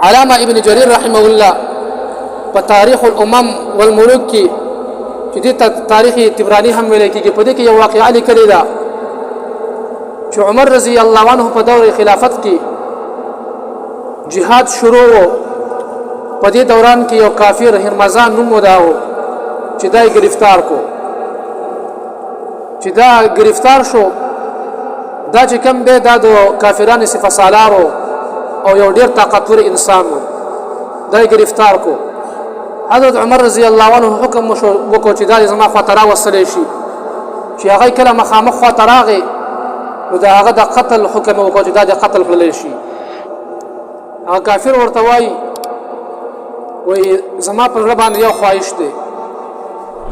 علامه ابن جرير رحمه الله په تاریخ الامم والملوک کې چې د تاریخ تبرانی هم ویل کېږي په دې کې یو واقعه لیکلې ده چې عمر رضی الله عنه په دور خلافت کې جهاد شروع و په دې دوران کې یو کافر هرمزان نوم وداو چې دای ګرفتار کو چې دا ګرفتار شو دا چې کوم دی دا د کافرانو صفه سالارو او یو ډیر طاقتور انسان دای ګرفتار کو حضرت عمر رضی الله عنه حکم وکړ چې دا زما خاطره وصلې شي چې هغه کله مخامخ خاطره غي نو دا هغه د قتل حکم وکړ چې دا د قتل کړل شي هغه کافر ورته وای زما پر رب باندې یو خواهش دی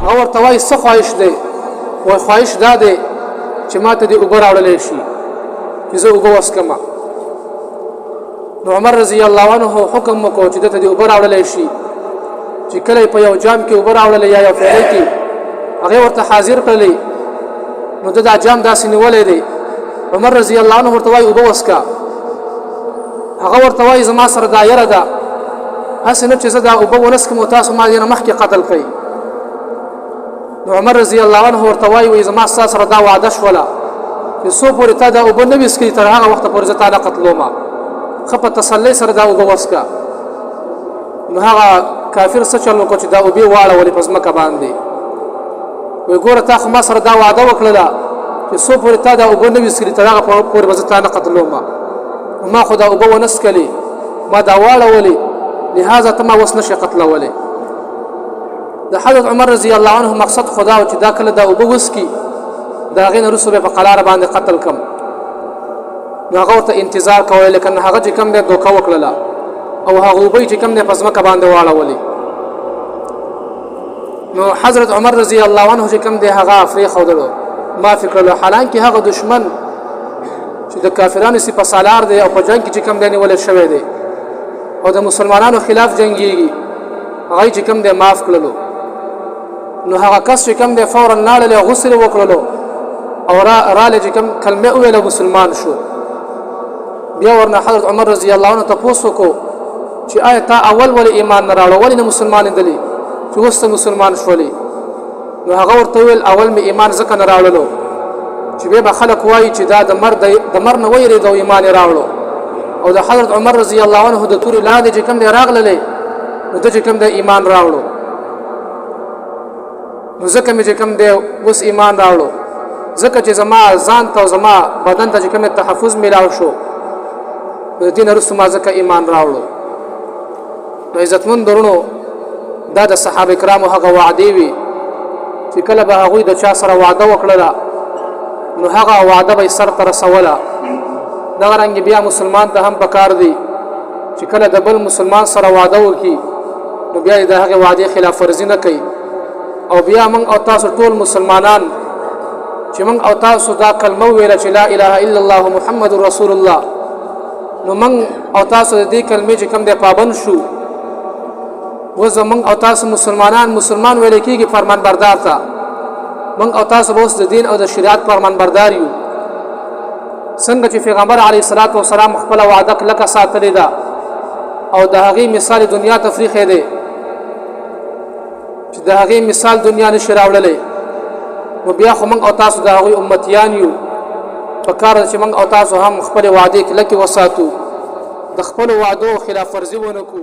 هغه ورته وای څه خواهش دی وای خواهش دا دی چې ماته دې اوبه راوړل شي چې زه اوبه وسکم نو عمر رضی الله عنه حکم وکړ چې دته دې اوبه راوړل شي چې کله په یو جام کې اوبه راوړل یا یو فعلی کې هغه ورته حاضر کړلی نو دا جام داسې نیولې دی عمر رضی الله عنه ورته وای اوبه وسکا هغه ورته وای زما سره دایره ده اسنه چې زه دا اوبه ونسکم او تاسو ما دې مخکې قتل کړئ نو عمر رضی الله عنه ورته وای زما سره دا وعده شوله چې سو پورې تا دا اوبه نه وسکې تر هغه وخت پورې زه تعالی قتلوما خپه تسلی سره دا اوبه وسکا نو هغه کافر څه چلو کو چې دا اوبه واړه ولې پزماکه باندې وی ګوره تا خو ما سره دا وعده وکړه چې سو پورې تا دا اوبه نه وسکې تر هغه پورې زه تعالی قتلوما ما خو دا اوبه ونسکلې ما دا واړه ولې لهذا تما وسنه شي قتلولې د حضرت عمر رضی الله عنه مقصد خدا او چې دا کله دا اوبه وسکی دا غین رسول په قلار باندې قتل کم نو هغه ته انتظار کوي لیکن هغه چې کم دې دوکا وکړه او هغه وبې چې کم دې پزماکه باندې واړولې نو حضرت عمر رضی الله عنه چې کم دې هغه افری خودلو ما فکر له حالانکه هغه دشمن چې د کافرانو صفه سالار دی او په جنگ کې چې کم دې نیول شوی دی او د مسلمانانو خلاف جنگيږي هغه چې کم دې معاف کړلو نو هغه کس چې کم دې فورا لاړل غسل وکړلو او را لږ کم کلمه ویله مسلمان شو بیا ورنه حضرت عمر رضی الله عنه تاسو کو چې آیت اول ول ایمان نه راړو ولې مسلمان دي چې وسته مسلمان شولې نو هغه ورته ویل اول می ایمان ځکه نه راړلو چې به خلک وایي چې دا د مر نه ویری د ایمان راوړو او د حضرت عمر رضی الله عنه د تور لاندې چې کوم دی راغله نو د چې کوم د ایمان راوړو نو ځکه مې چې کوم دی اوس ایمان راوړو ځکه چې زما ځان ته زما بدن ته چې کوم تحفظ میلاو شو د دین رسو ما ځکه ایمان راوړو نو عزتمن درونو دا د صحابه کرامو هغه وعده وی چې کله به هغه د چا سره وعده وکړه نو هغه وعده به سر تر رسوله دا رنګ بیا مسلمان ته هم پکار دی چې کله د بل مسلمان سره وعده وکړي نو بیا د هغه وعده خلاف ورزي نه کوي او بیا موږ او تاسو ټول مسلمانان چې موږ او تاسو دا کلمه ویل چې لا اله الا الله محمد رسول الله نو موږ او تاسو دې کلمې چې کوم د پابند شو و زمون او تاسو مسلمان ویل کېږي فرمان بردار تا موږ او تاسو اوس د دین او د شریعت فرمان بردار یو څنګه چې پیغمبر علیه الصلاۃ والسلام خپل وعده لکه ساتلی دا او د هغه مثال دنیا تفریخ دی چې د هغه مثال دنیا نشي راوړلې نو بیا خو موږ او تاسو د هغه امتیان یو په کار چې موږ او تاسو هم خپل وعده لکه وساتو د خپل وعدو خلاف ورزي ونه کو